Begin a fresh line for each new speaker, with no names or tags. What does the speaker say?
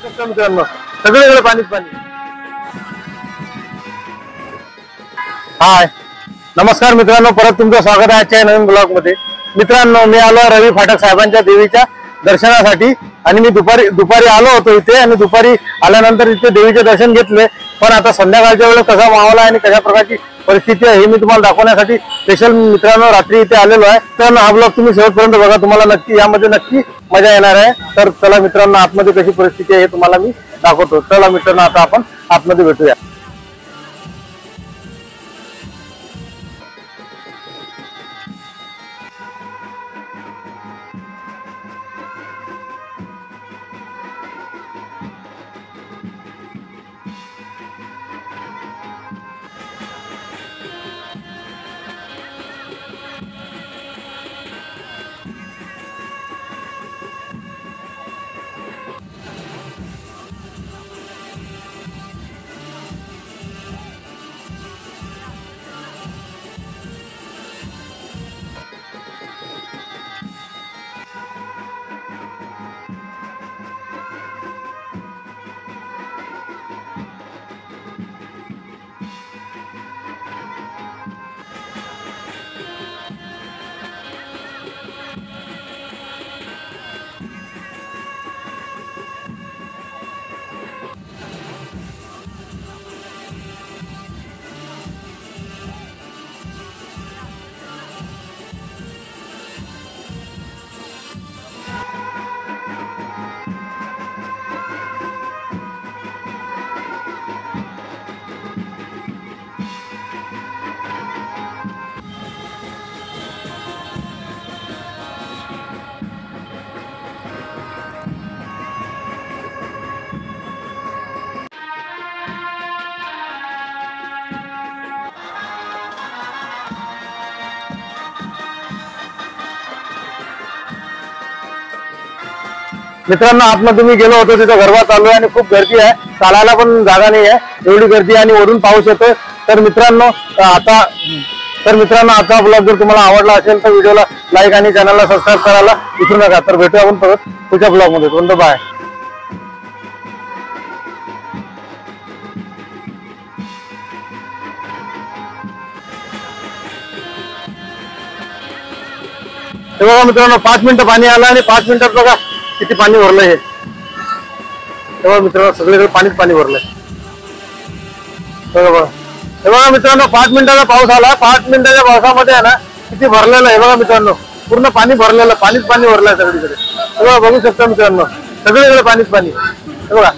मित्रांनो सगळीकडे पाणीच पाणी। हाय नमस्कार मित्रांनो, परत तुमचं स्वागत आहे आजच्या नवीन ब्लॉग मध्ये। मित्रांनो मी आलो रवी फाटक साहेबांच्या देवीच्या दर्शनासाठी आणि मी दुपारी आलो होतो इथे आणि दुपारी आल्यानंतर इथे देवीचे दर्शन घेतले। पण आता संध्याकाळच्या वेळेस कसा माहोल आहे आणि कशा प्रकारची परिस्थिती आहे हे मी तुम्हाला दाखवण्यासाठी स्पेशल मित्रांनो रात्री इथे आलेलो आहे। तर हा ब्लॉग तुम्ही शेवटपर्यंत बघा, तुम्हाला नक्की यामध्ये नक्की मजा येणार आहे। तर चला मित्रांनो आतमध्ये कशी परिस्थिती आहे हे तुम्हाला मी दाखवतो। चला मित्रांनो आता आपण आतमध्ये भेटूया। मित्रांनो आतमध्ये मी गेलो होतो, तिथे गरबा चालू आहे आणि खूप गर्दी आहे, चालायला पण जागा नाही आहे, एवढी गर्दी आणि वरून पाऊस येतोय। तर मित्रांनो आजचा ब्लॉग जर तुम्हाला आवडला असेल तर व्हिडिओला लाईक आणि चॅनलला सबस्क्राईब करायला विसरू नका। तर भेटूया आपण परत पुढच्या ब्लॉग मध्ये। तोपर्यंत बाय। हे बघा मित्रांनो 5 मिनिटं पाणी आलं आणि 5 मिनिटात बघा किती पाणी भरलंय हे। तेव्हा मित्रांनो सगळीकडे पाणीच पाणी भरलंय। हे बघा मित्रांनो 5 मिनिटाचा पाऊस आला, 5 मिनिटाच्या पावसामध्ये आहे ना किती भरलेलं आहे बघा मित्रांनो, पूर्ण पाणी भरलेलं, पाणीच पाणी भरलंय सगळीकडे। हे बघा बघू शकता मित्रांनो सगळीकडे पाणीच पाणी। हे बघा